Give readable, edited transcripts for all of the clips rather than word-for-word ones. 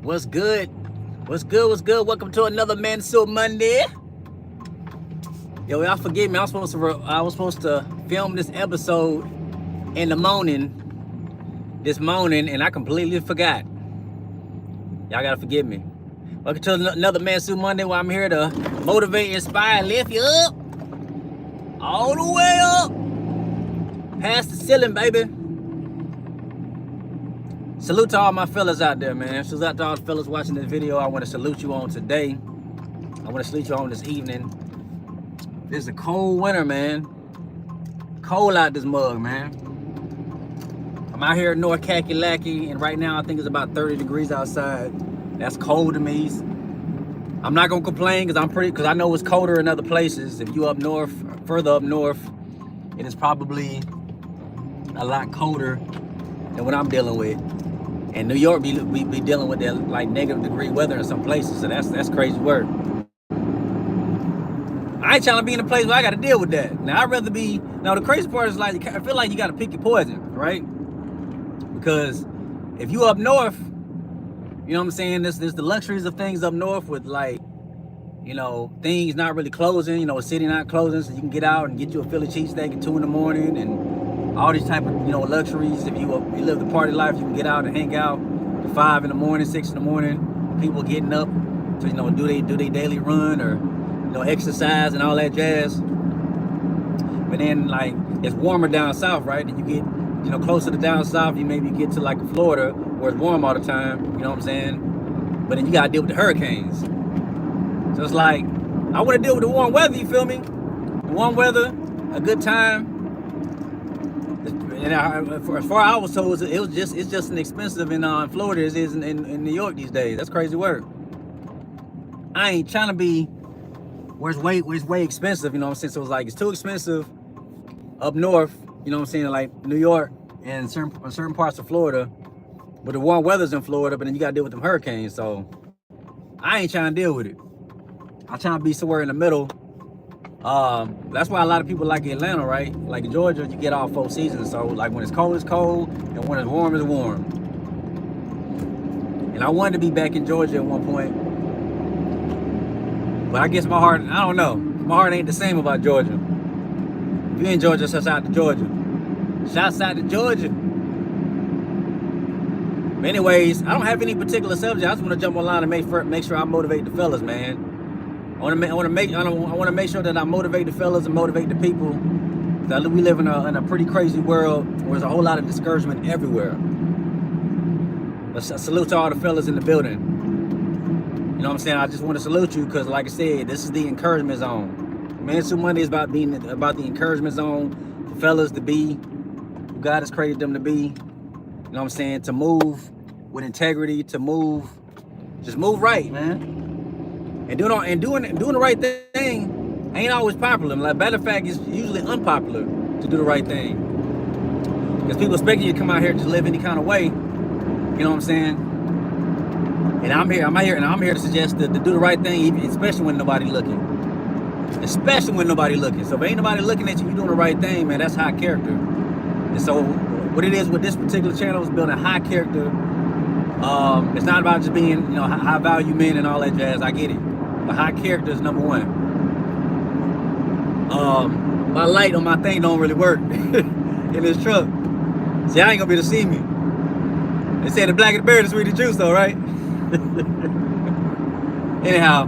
What's good? What's good? What's good? Welcome to another Mansuit Monday. Yo, y'all forgive me. I was supposed to film this episode in the morning, and I completely forgot. Y'all gotta forgive me. Welcome to another Mansuit Monday, where I'm here to motivate, inspire, and lift you up all the way up past the ceiling, baby. Salute to all my fellas out there, man. Salute out to all the fellas watching this video. I want to salute you on today. I want to salute you on this evening. This is a cold winter, man. Cold out this mug, man. I'm out here in North Kakalaki, and right now I think it's about 30 degrees outside. That's cold to me. I'm not gonna complain because I know it's colder in other places. If you up north, further up north, it is probably a lot colder than what I'm dealing with. And New York, we dealing with that like negative degree weather in some places, so that's crazy work. I ain't trying to be in a place where I got to deal with that. Now I'd rather be. Now the crazy part is like I feel like you got to pick your poison, right? Because if you up north, you know what I'm saying. There's the luxuries of things up north with like, you know, things not really closing. You know, a city not closing, so you can get out and get you a Philly cheesesteak at 2 in the morning and all these type of, you know, luxuries. If you live the party life, you can get out and hang out at 5 in the morning, 6 in the morning. People getting up to, you know, do they daily run or, you know, exercise and all that jazz. But then like it's warmer down south, right? And you get, you know, closer to down south, you maybe get to like Florida where it's warm all the time. You know what I'm saying? But then you gotta deal with the hurricanes. So it's like I want to deal with the warm weather. You feel me? The warm weather, a good time. And as far as I was told, it's just as expensive in Florida as it is in New York these days. That's crazy work. I ain't trying to be where it's way expensive, you know what I'm saying? So it's like it's too expensive up north, you know what I'm saying, like New York and certain parts of Florida. But the warm weather's in Florida, but then you gotta deal with them hurricanes. So I ain't trying to deal with it. I'm trying to be somewhere in the middle. That's why a lot of people like Atlanta, right? Like in Georgia, you get all 4 seasons. So like when it's cold, and when it's warm. And I wanted to be back in Georgia at one point, but I guess my heart, I don't know. My heart ain't the same about Georgia. If you in Georgia, shouts out to Georgia. Shouts out to Georgia. But anyways, I don't have any particular subject. I just want to jump online and make sure I motivate the fellas, man. I want to make sure that I motivate the fellas and motivate the people. That we live in a pretty crazy world where there's a whole lot of discouragement everywhere. But salute to all the fellas in the building. You know what I'm saying? I just want to salute you because, like I said, this is the encouragement zone. Mansuit Monday is about the encouragement zone for fellas to be who God has created them to be. You know what I'm saying? To move with integrity, to just move right, man. And doing the right thing ain't always popular. Like, matter of fact, it's usually unpopular to do the right thing. Because people expect you to come out here and just live any kind of way. You know what I'm saying? And I'm here to suggest to do the right thing, especially when nobody looking. Especially when nobody looking. So if ain't nobody looking at you, you doing the right thing, man, that's high character. And so what it is with this particular channel is building high character. It's not about just being, you know, high value men and all that jazz. I get it. But high character is number one. My light on my thing don't really work in this truck. See, I ain't gonna be able to see me. They say the blacker the berry, the sweeter the juice, though, right? Anyhow,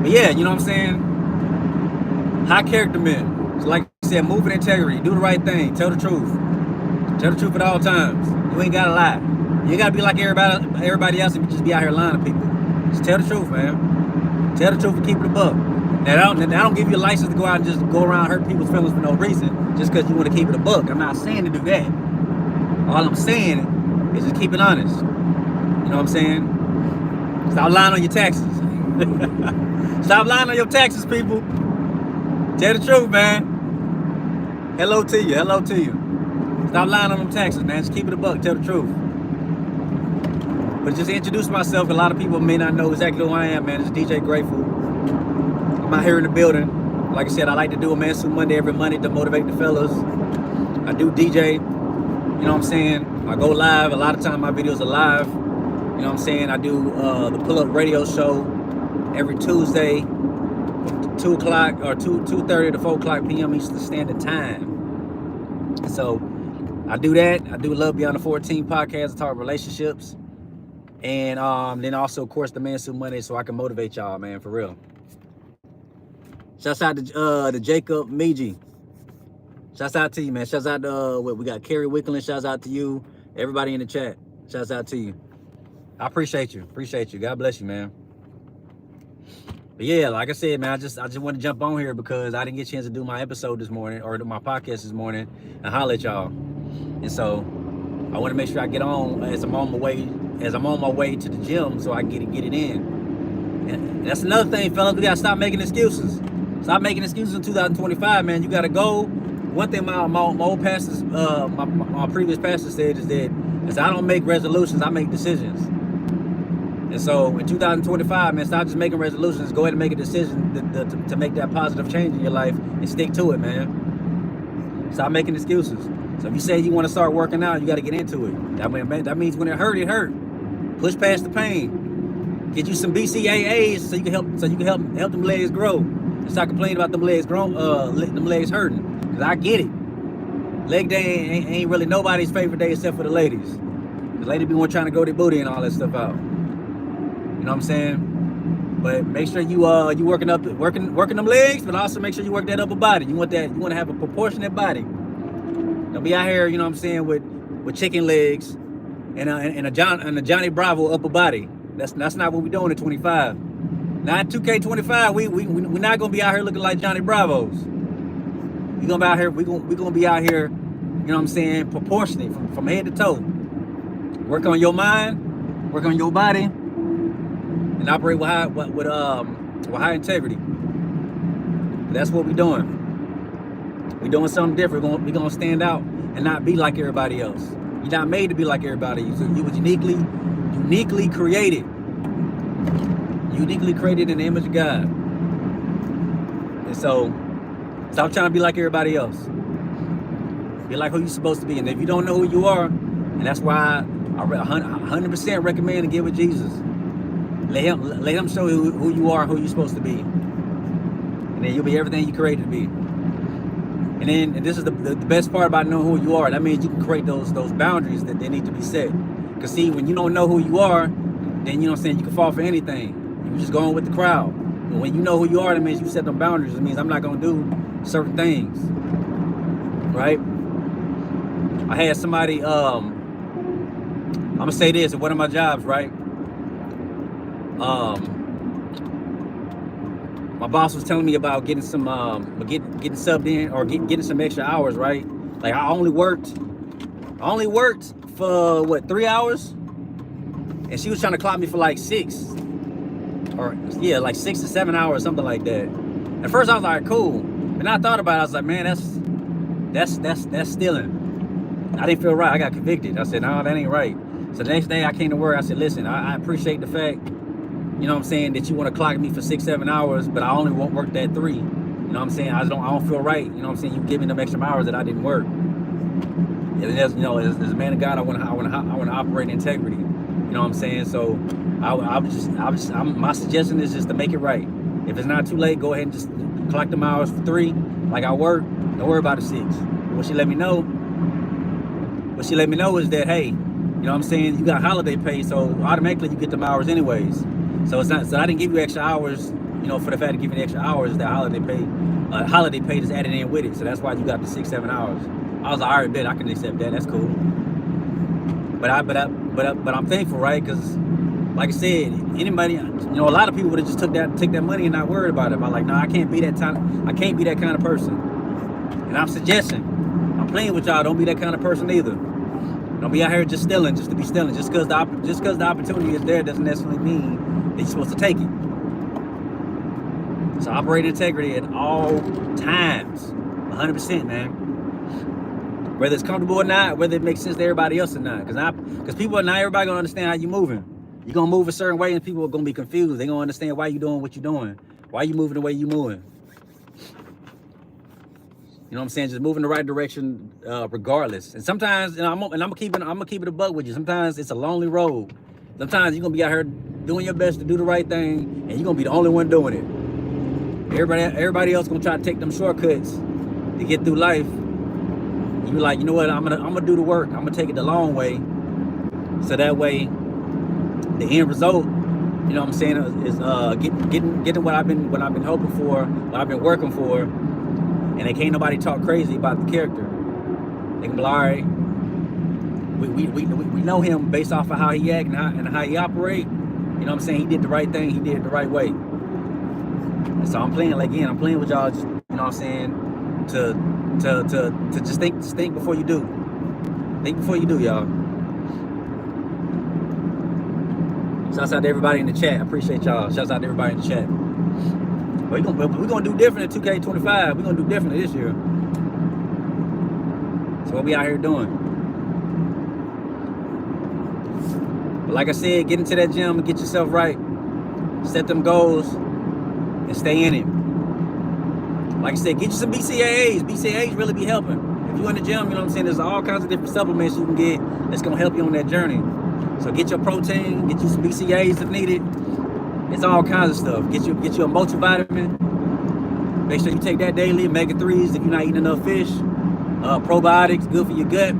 but yeah, you know what I'm saying? High character men. So like I said, move with integrity, do the right thing, tell the truth. Tell the truth at all times. You ain't gotta lie. You ain't gotta be like everybody else and just be out here lying to people. Just tell the truth, man. Tell the truth and keep it a buck. Now, I don't give you a license to go out and just go around hurting people's feelings for no reason, just because you want to keep it a buck. I'm not saying to do that. All I'm saying is just keep it honest. You know what I'm saying? Stop lying on your taxes. Stop lying on your taxes, people. Tell the truth, man. Hello to you. Hello to you. Stop lying on them taxes, man. Just keep it a buck. Tell the truth. But just to introduce myself, a lot of people may not know exactly who I am, man. It's DJ Grateful. I'm out here in the building. Like I said, I like to do a Mansuit Monday every Monday to motivate the fellas. I do DJ. You You know what I'm saying? I go live. A lot of time my videos are live. You know what I'm saying? I do the pull-up radio show every Tuesday from 2 o'clock or 2:30 to 4 o'clock p.m. Eastern Standard Time. So I do that. I do Love Beyond the 14 podcast. I talk relationships. And then also, of course, the Mansuit Monday, so I can motivate y'all, man, for real. Shouts out to Jacob Meiji. Shouts out to you, man. Shouts out to we got Kerry Wickland. Shouts out to you. Everybody in the chat. Shouts out to you. I appreciate you. Appreciate you. God bless you, man. But yeah, like I said, man, I just want to jump on here because I didn't get a chance to do my episode this morning or my podcast this morning and holler at y'all. And so I want to make sure I get on as I'm on my way to the gym so I can get it in. And that's another thing, fellas. We gotta stop making excuses. Stop making excuses in 2025, man. You gotta go. One thing my old pastors, my previous pastor said is that I don't make resolutions, I make decisions. And so in 2025, man, stop just making resolutions. Go ahead and make a decision to make that positive change in your life and stick to it, man. Stop making excuses. So if you say you want to start working out, you got to get into it. That means when it hurt, it hurt. Push past the pain. Get you some BCAAs so you can help them legs grow. And stop complaining about them legs hurting. Cause I get it. Leg day ain't really nobody's favorite day except for the ladies. The ladies be trying to grow their booty and all that stuff out. You know what I'm saying? But make sure you working them legs, but also make sure you work that upper body. You want to have a proportionate body. Don't be out here, you know what I'm saying, with chicken legs and a Johnny Bravo upper body. That's not what we're doing at 25. Now at 2K25, we're not gonna be out here looking like Johnny Bravos. We're gonna be out here, you know what I'm saying, proportionate from head to toe. Work on your mind, work on your body, and operate with high integrity. That's what we're doing. We're doing something different. We're gonna stand out and not be like everybody else. You're not made to be like everybody. You was uniquely created. Uniquely created in the image of God. And so, stop trying to be like everybody else. Be like who you're supposed to be. And if you don't know who you are, and that's why I 100% recommend to get with Jesus. Let him show you who you are, who you're supposed to be. And then you'll be everything you created to be. And this is the best part about knowing who you are. That means you can create those boundaries that they need to be set. Because see, when you don't know who you are, then you know what I'm saying, you can fall for anything. You're just going with the crowd. But when you know who you are, that means you set them boundaries. It means I'm not going to do certain things. Right? I had somebody, I'm going to say this at one of my jobs, right? My boss was telling me about getting some, getting subbed in or getting some extra hours, right? Like I only worked for what, 3 hours? And she was trying to clock me for like 6 or 6 to 7 hours, something like that. At first I was like, cool. And then I thought about it, I was like, man, that's stealing. I didn't feel right. I got convicted. I said, no, that ain't right. So the next day I came to work, I said, listen, I appreciate the fact, you know what I'm saying, that you want to clock me for 6, 7 hours, but I only won't work that 3. You know what I'm saying? I don't feel right. You know what I'm saying? You give me them extra hours that I didn't work. And as a man of God, I want to operate in integrity. You know what I'm saying? So my suggestion is just to make it right. If it's not too late, go ahead and just clock them hours for 3, like I work. Don't worry about the 6. What she let me know is that, hey, you know what I'm saying, you got holiday pay, so automatically you get them hours anyways. So it's not. So I didn't give you extra hours, you know, for the fact of giving extra hours. That holiday pay is added in with it. So that's why you got the 6, 7 hours. I was like, all right, bet I can accept that. That's cool. But I'm thankful, right? Because, like I said, anybody, you know, a lot of people would have just take that money and not worried about it. But I'm like, no, I can't be that kind of person. And I'm suggesting, I'm playing with y'all. Don't be that kind of person either. Don't be out here just stealing, just to be stealing. Just because the opportunity is there doesn't necessarily mean that you're supposed to take it. So operate integrity at all times, 100%, man. Whether it's comfortable or not, whether it makes sense to everybody else or not. Because people are not everybody gonna understand how you moving. You're gonna move a certain way and people are gonna be confused. They're gonna understand why you doing what you're doing. Why you moving the way you moving. You know what I'm saying? Just move in the right direction, regardless. And sometimes, and I'm gonna keep it a buck with you. Sometimes it's a lonely road. Sometimes you're gonna be out here doing your best to do the right thing, and you're gonna be the only one doing it. Everybody else gonna try to take them shortcuts to get through life. You like, you know what? I'm gonna do the work. I'm gonna take it the long way, so that way, the end result, you know what I'm saying, is getting what I've been hoping for, what I've been working for. And they can't nobody talk crazy about the character. They can be like, all right, we know him based off of how he act and how he operate. You know what I'm saying? He did the right thing. He did it the right way. And so I'm playing with y'all. Just, you know what I'm saying? To just think before you do. Think before you do, y'all. Shouts out to everybody in the chat. I appreciate y'all. Shouts out to everybody in the chat. We're gonna do different in 2K25. We're gonna do different this year. So what we out here doing? But like I said, get into that gym and get yourself right. Set them goals and stay in it. Like I said, get you some BCAAs. BCAAs really be helping. If you're in the gym, you know what I'm saying, there's all kinds of different supplements you can get that's gonna help you on that journey. So get your protein, get you some BCAAs if needed. It's all kinds of stuff. Get you a multivitamin. Make sure you take that daily. Omega-3s if you're not eating enough fish. Probiotics, good for your gut,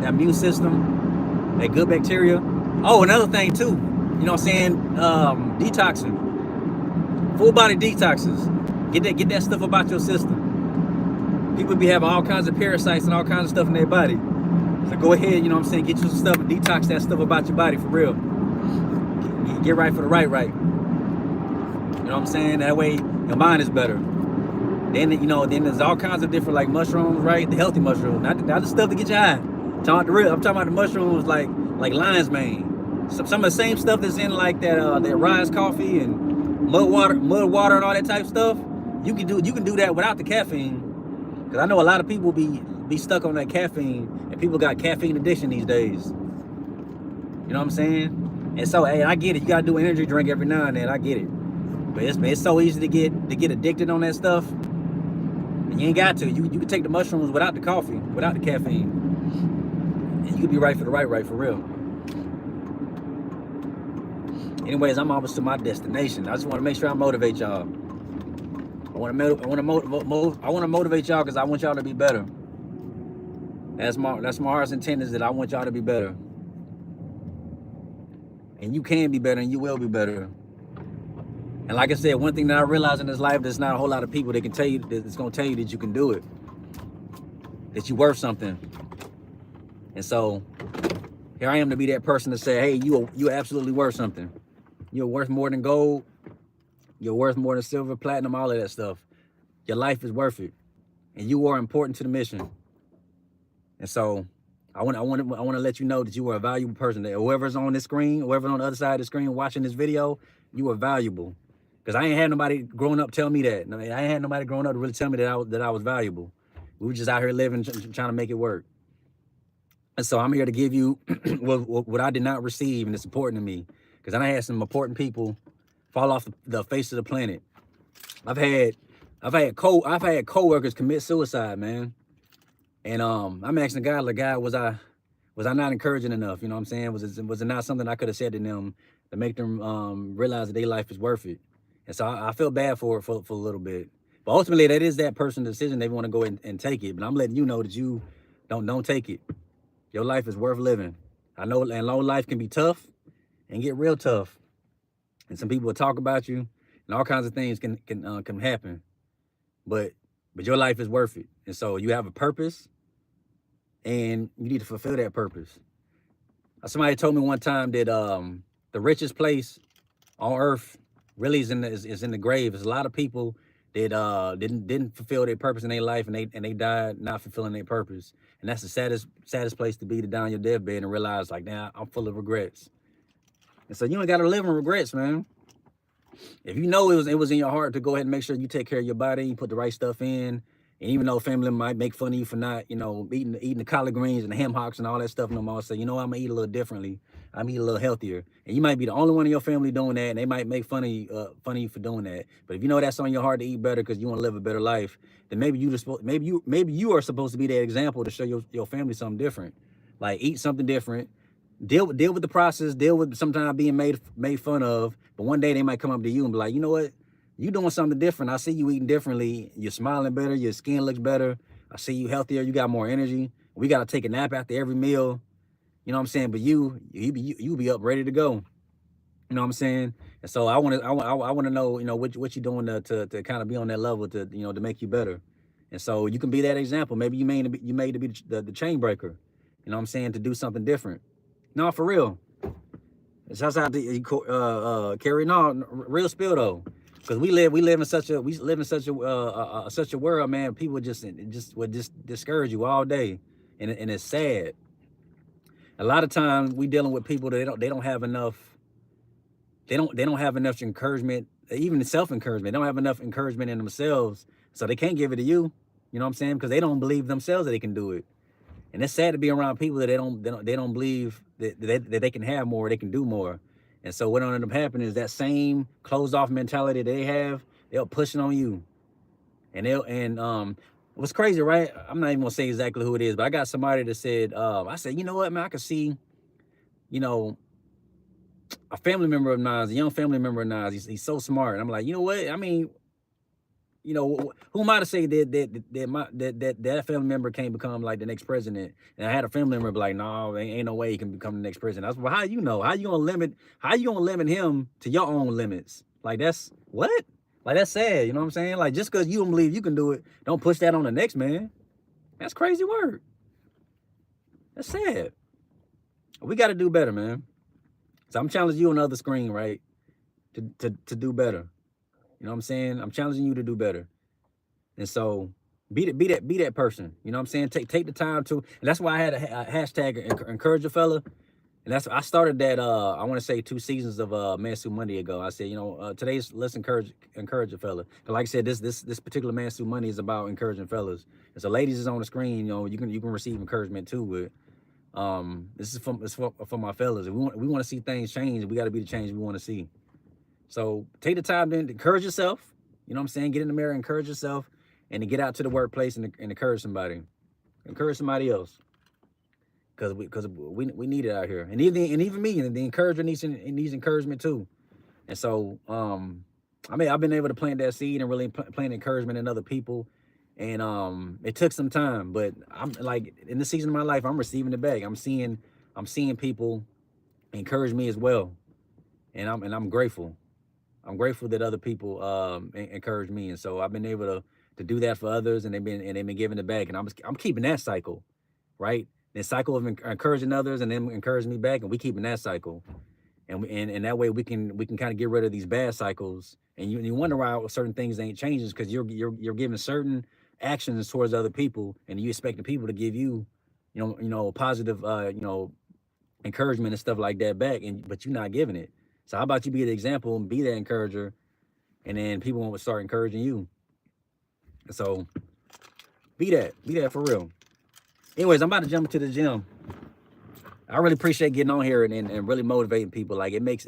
that immune system, that good bacteria. Oh, another thing too. You know what I'm saying? Detoxing. Full body detoxes. Get that stuff about your system. People be having all kinds of parasites and all kinds of stuff in their body. So go ahead, you know what I'm saying, get you some stuff and detox that stuff about your body for real. Get right for the right. You know what I'm saying? That way your mind is better. Then, you know, then there's all kinds of different like mushrooms, right? The healthy mushrooms, not the stuff to get you high. I'm talking about the mushrooms like lion's mane. Some of the same stuff that's in like that rise coffee and mud water and all that type of stuff. You can do that without the caffeine. Cause I know a lot of people be stuck on that caffeine, and people got caffeine addiction these days. You know what I'm saying? And so, hey, I get it. You gotta do an energy drink every now and then. I get it. But it's so easy to get addicted on that stuff. And you ain't got to. You can take the mushrooms without the coffee, without the caffeine. And you can be right for the right for real. Anyways, I'm almost to my destination. I just want to make sure I motivate y'all. I want to motivate y'all because I want y'all to be better. That's my heart's intent, is that I want y'all to be better. And you can be better, and you will be better. And like I said, one thing that I realized in this life, there's not a whole lot of people that can tell you, that's going to tell you that you can do it, that you're worth something. And so here I am to be that person to say, hey, you're absolutely worth something. You're worth more than gold. You're worth more than silver, platinum, all of that stuff. Your life is worth it, and you are important to the mission. And so I want to let you know that you are a valuable person. That whoever's on this screen, whoever's on the other side of the screen watching this video, you are valuable. Because I ain't had nobody growing up tell me that. I ain't had nobody growing up to really tell me that I was valuable. We were just out here living, trying to make it work. And so I'm here to give you what I did not receive, and it's important to me. Because I had some important people fall off the face of the planet. I've had coworkers commit suicide, man. And I'm asking God, like, God, was I not encouraging enough? You know what I'm saying? Was it not something I could have said to them to make them realize that their life is worth it? And so I feel bad for a little bit. But ultimately, that is that person's decision. They want to go and take it. But I'm letting you know that you don't take it. Your life is worth living. I know, and low life can be tough and get real tough. And some people will talk about you, and all kinds of things can happen. But your life is worth it. And so you have a purpose, and you need to fulfill that purpose. Somebody told me one time that the richest place on earth really is in the grave. There's a lot of people that didn't fulfill their purpose in their life, and they died not fulfilling their purpose. And that's the saddest place to be, to die on your deathbed and realize, like, now I'm full of regrets. And so you ain't gotta live in regrets, man. If you know it was in your heart to go ahead and make sure you take care of your body, you put the right stuff in, And even though family might make fun of you for not, eating the collard greens and the ham hocks and all that stuff no more, say, I'm gonna eat a little differently. I'm gonna eat a little healthier. And you might be the only one in your family doing that, and they might make fun of you for doing that. But if you know that's on your heart to eat better because you want to live a better life, then maybe you are supposed to be that example to show your family something different. Like eat something different. Deal with the process. Deal with sometimes being made fun of. But one day they might come up to you and be like, you know what? You doing something different. I see you eating differently. You're smiling better. Your skin looks better. I see you healthier. You got more energy. We got to take a nap after every meal. You know what I'm saying? But you be up ready to go. You know what I'm saying? And so I want to know, what you doing to kind of be on that level to make you better. And so you can be that example. Maybe you made to be the chain breaker. You know what I'm saying? To do something different. No, for real. Shouts out to Carrie. No, real spill though, because we live in such a world, man. People just would just discourage you all day, and it's sad. A lot of times we dealing with people that they don't have enough. They don't have enough encouragement, even self encouragement. They don't have enough encouragement in themselves, so they can't give it to you. You know what I'm saying? Because they don't believe themselves that they can do it. And it's sad to be around people that they don't believe that they can have more, they can do more. And so what ended up happening is that same closed off mentality they have, they'll push it on you. And what's crazy, right? I'm not even gonna say exactly who it is, but I got somebody that said, I said, you know what, man, I could see, you know, a family member of Nas, a young family member of Nas, he's so smart. And I'm like, you know what? I mean, who am I to say that family member can't become like the next president? And I had a family member be like, no, ain't no way he can become the next president. I was, well, how you know? How you gonna limit him to your own limits? Like that's what? Like that's sad, you know what I'm saying? Like just because you don't believe you can do it, don't push that on the next man. That's crazy word. That's sad. We gotta do better, man. So I'm challenging you on the other screen, right? To do better. You know what I'm saying? I'm challenging you to do better. And so be that person. You know what I'm saying? Take the time to, and that's why I had a hashtag encourage a fella. And that's I started that I want to say 2 seasons of Mansuit Monday ago. I said, today's let's encourage a fella. 'Cause like I said, this particular Mansuit Monday is about encouraging fellas. And so ladies is on the screen, you can receive encouragement too with this is for my fellas. If we want to see things change, we got to be the change we want to see. So take the time to encourage yourself. You know what I'm saying? Get in the mirror, encourage yourself, and to get out to the workplace and encourage somebody. Encourage somebody else. Because we need it out here. And even me, and the encourager needs encouragement too. And so I've been able to plant that seed and really plant encouragement in other people. And it took some time, but I'm like in this season of my life, I'm receiving it back. I'm seeing people encourage me as well. And I'm grateful. I'm grateful that other people encourage me, and so I've been able to do that for others, and they've been giving it back, and I'm keeping that cycle, right? The cycle of encouraging others and them encouraging me back, and we keeping that cycle, and that way we can kind of get rid of these bad cycles. And you wonder why certain things ain't changing, because you're giving certain actions towards other people, and you expect the people to give you, positive, encouragement and stuff like that back, but you're not giving it. So how about you be the example and be that encourager, and then people will start encouraging you. So be that for real. Anyways, I'm about to jump into the gym. I really appreciate getting on here and really motivating people. Like it makes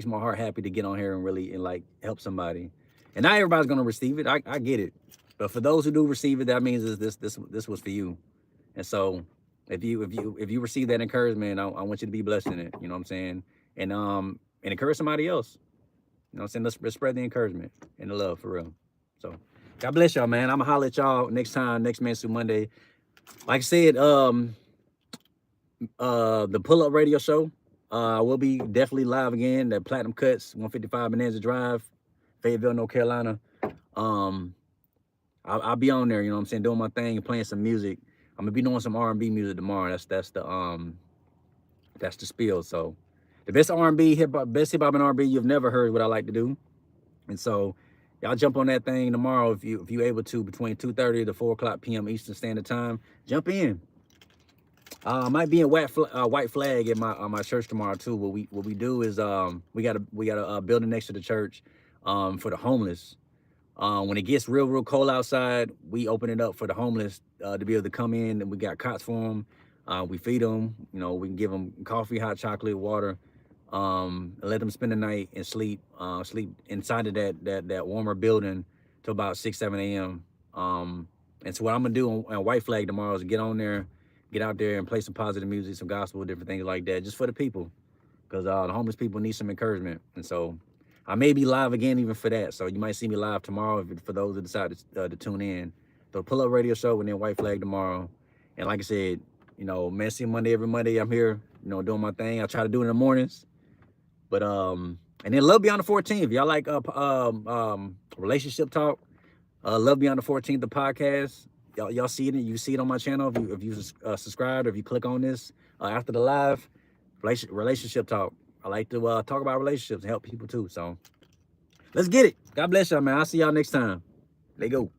my heart happy to get on here and really like help somebody. And not everybody's gonna receive it. I get it. But for those who do receive it, that means this was for you. And so if you receive that encouragement, I want you to be blessed in it. You know what I'm saying? And encourage somebody else. You know what I'm saying? Let's spread the encouragement and the love for real. So God bless y'all, man. I'ma holler at y'all next Mansuit Monday. Like I said, the Pull Up Radio Show will be definitely live again. The Platinum Cuts, 155 Bonanza Drive, Fayetteville, North Carolina. I'll be on there, you know what I'm saying, doing my thing and playing some music. I'm gonna be doing some R&B music tomorrow. That's the spiel. So the best R&B best hip hop and R&B you've never heard, what I like to do. And so y'all jump on that thing tomorrow if you able to, between 2:30 to 4:00 p.m. Eastern Standard Time. Jump in. I might be in white flag at my church tomorrow too. What we do is we got a building next to the church for the homeless. When it gets real cold outside, we open it up for the homeless to be able to come in, and we got cots for them. We feed them. You know, we can give them coffee, hot chocolate, water. Let them spend the night and sleep inside of that warmer building till about 6-7 a.m. And so what I'm gonna do on White Flag tomorrow is get out there and play some positive music, some gospel, different things like that, just for the people, because the homeless people need some encouragement. And so I may be live again even for that. So you might see me live tomorrow for those that decide to tune in. So Pull Up Radio Show and then White Flag tomorrow. And like I said, you know, Mansuit Monday, every Monday I'm here, you know, doing my thing. I try to do it in the mornings. But and then Love Beyond the 14th. Y'all like relationship talk? Love Beyond the 14th, the podcast. Y'all see it. You see it on my channel if you subscribe, or if you click on this after the live. Relationship talk. I like to talk about relationships and help people too. So let's get it. God bless y'all, man. I'll see y'all next time. Let go.